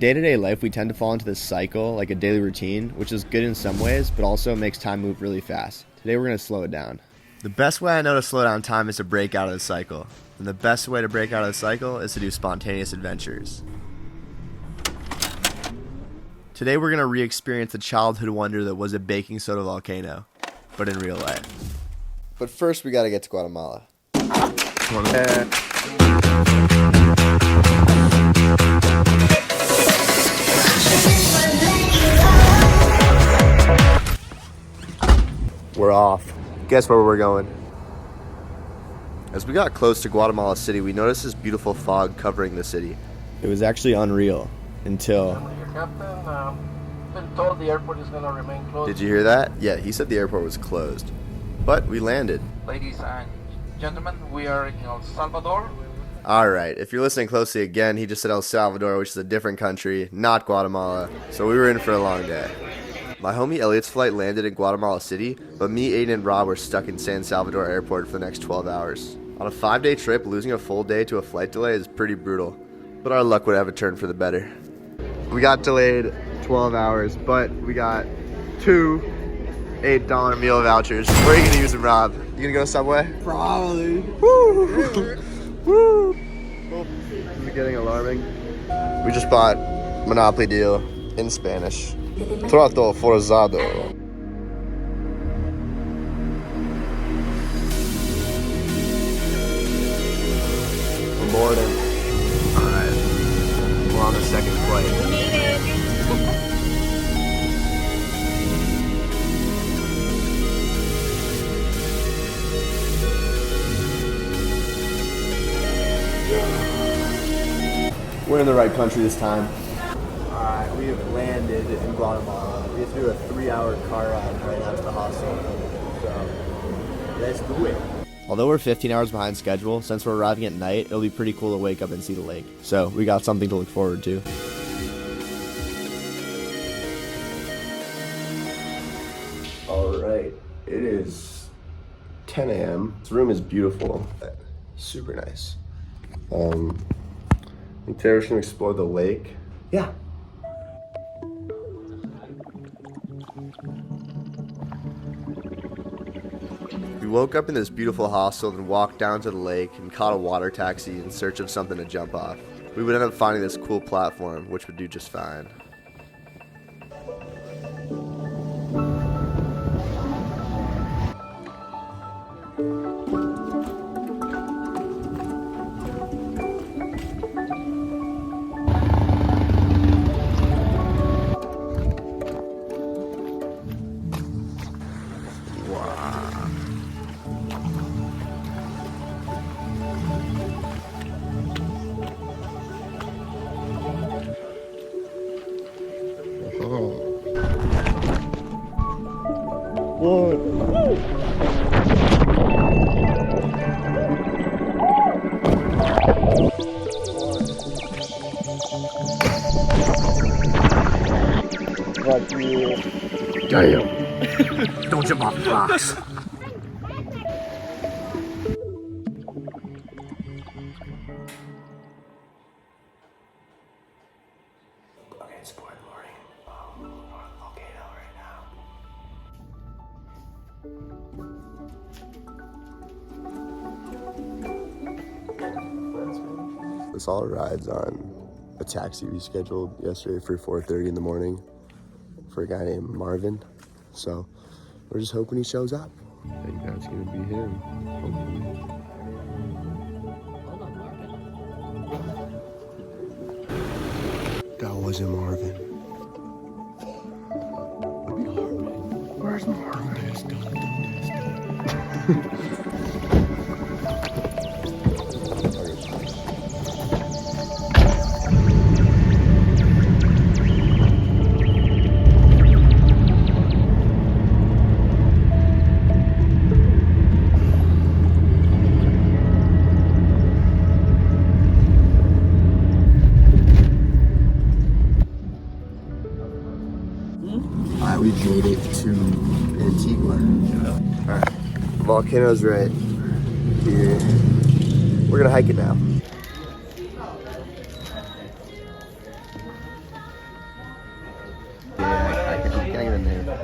Day-to-day life, we tend to fall into this cycle, like a daily routine, which is good in some ways, but also makes time move really fast. Today we're going to slow it down. The best way I know to slow down time is to break out of the cycle. And the best way to break out of the cycle is to do spontaneous adventures. Today we're going to re-experience the childhood wonder that was a baking soda volcano, but in real life. But first we got to get to Guatemala. We're off. Guess where we're going? As we got close to Guatemala City, we noticed this beautiful fog covering the city. It was actually unreal until... Captain, been told the airport is going to remain closed. Did you hear that? Yeah, he said the airport was closed. But we landed. Ladies and gentlemen, we are in El Salvador. Alright, if you're listening closely again, he just said El Salvador, which is a different country, not Guatemala. So we were in for a long day. My homie Elliot's flight landed in Guatemala City, but me, Aiden, and Rob were stuck in San Salvador Airport for the next 12 hours. On a 5-day trip, losing a full day to a flight delay is pretty brutal, but our luck would have a turn for the better. We got delayed 12 hours, but we got 2 $8 meal vouchers. Where are you going to use them, Rob? You going to go to Subway? Probably. Woo! Woo! This is getting alarming. We just bought Monopoly Deal in Spanish. Trato forzado. We're boarding. Alright. We're on the second flight. We made it. We're in the right country this time. Alright, we have landed in Guatemala. We have to do a 3-hour car ride right out to the hostel. So, let's do it. Although we're 15 hours behind schedule, since we're arriving at night, it'll be pretty cool to wake up and see the lake. So, we got something to look forward to. Alright, it is 10 a.m. This room is beautiful. Super nice. I think Tara's gonna explore the lake. Yeah. We woke up in this beautiful hostel and walked down to the lake and caught a water taxi in search of something to jump off. We would end up finding this cool platform, which would do just fine. Damn. Don't jump off the rocks. Okay, it's 4 in the morning. We're on Volcano right now. This all rides on a taxi we scheduled yesterday for 4:30 in the morning for a guy named Marvin. So we're just hoping he shows up. I think that's gonna be him, hopefully. That wasn't Marvin. Where's Marvin? We made it to Antigua. Alright, Volcano's right here. We're gonna hike it now. fun there.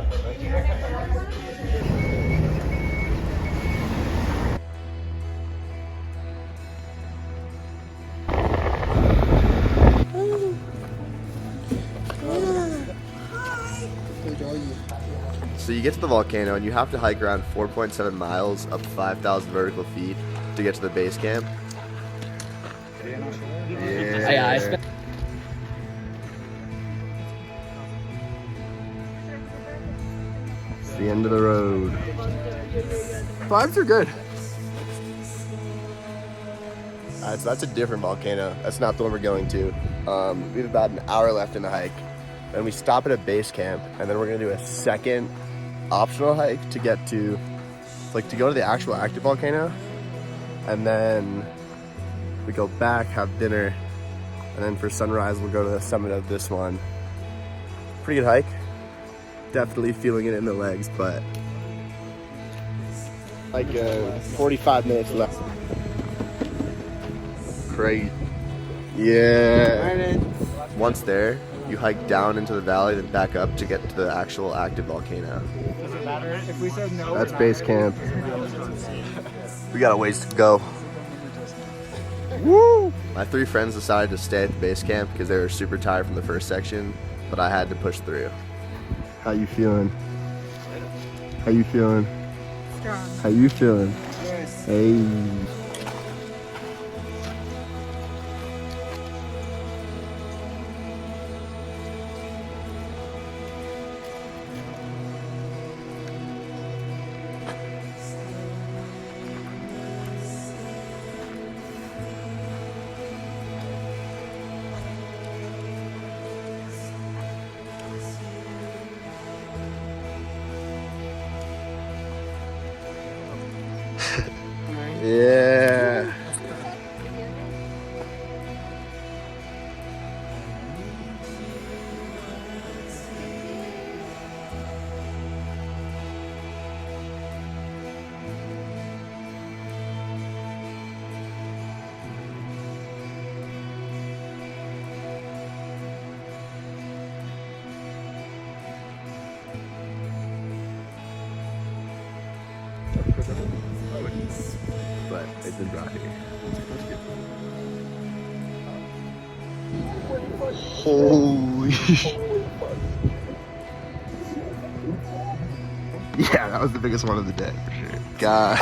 So you get to the volcano and you have to hike around 4.7 miles up 5,000 vertical feet to get to the base camp. Yeah. It's the end of the road. Vibes are good. Alright, so that's a different volcano. That's not the one we're going to. We have about an hour left in the hike. Then we stop at a base camp, and then we're gonna do a second optional hike to get to, like, to go to the actual active volcano. And then we go back, have dinner, and then for sunrise we'll go to the summit of this one. Pretty good hike. Definitely feeling it in the legs, but like 45 minutes left. Great. Yeah. Once there, you hike down into the valley, then back up to get to the actual active volcano. Does it matter if we said no? That's base camp. We got a ways to go. Woo! My 3 friends decided to stay at the base camp because they were super tired from the first section, but I had to push through. How you feeling? How you feeling? Strong. How you feeling? Hey. Yeah. But it's been brought here. Holy. Yeah, that was the biggest one of the day for sure. God.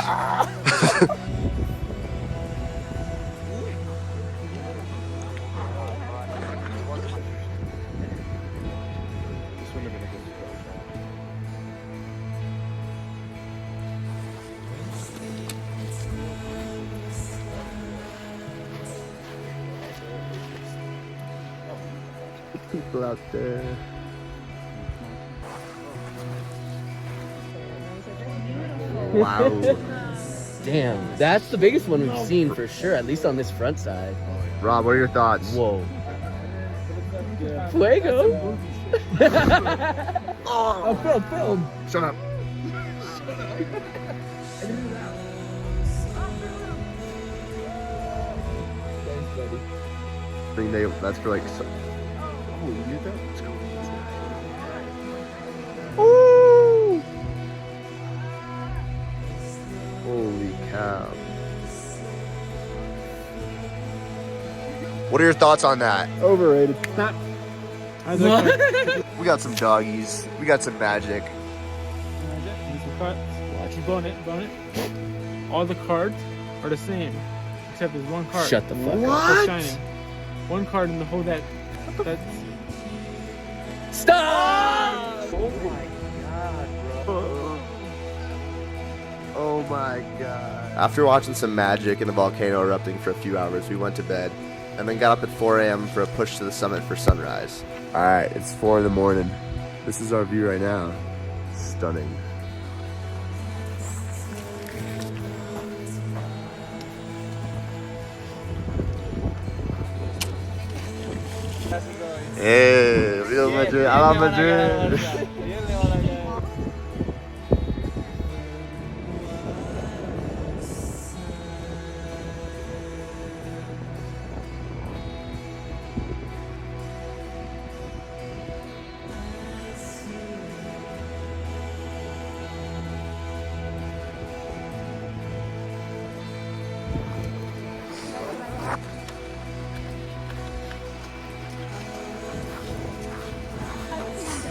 People out there. Wow. Damn, that's the biggest one we've seen for sure, at least on this front side. Rob, what are your thoughts? Whoa. Fuego! Oh, film. Shut up. I think that's for like. Oh, you get that? Let's go. Ooh! Holy cow. What are your thoughts on that? Overrated. We got some doggies. We got some magic. Watch you bone it. All the cards are the same, except there's one card. Shut the fuck up. That's shining. One card in the whole that's. Stop! Oh my god, bro. Oh my god. After watching some magic and the volcano erupting for a few hours, we went to bed and then got up at 4 a.m. for a push to the summit for sunrise. Alright, it's 4 in the morning. This is our view right now. Stunning. Hey, Real Madrid. I love Madrid.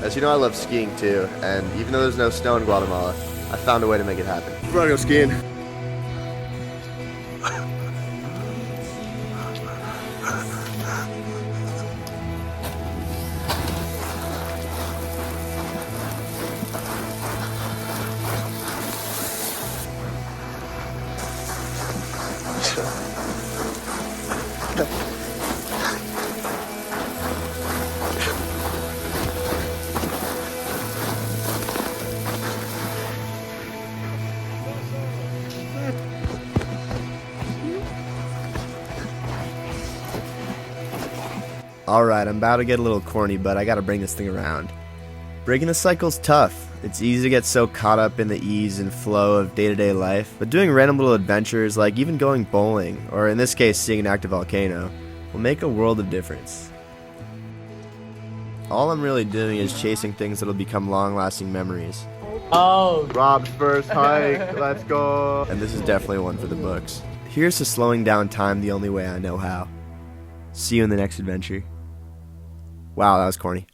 As you know, I love skiing too, and even though there's no snow in Guatemala, I found a way to make it happen. We're gonna go skiing. Alright, I'm about to get a little corny, but I gotta bring this thing around. Breaking the cycle's tough. It's easy to get so caught up in the ease and flow of day-to-day life, but doing random little adventures like even going bowling, or in this case seeing an active volcano, will make a world of difference. All I'm really doing is chasing things that'll become long-lasting memories. Oh, Rob's first hike, let's go! And this is definitely one for the books. Here's to slowing down time the only way I know how. See you in the next adventure. Wow, that was corny.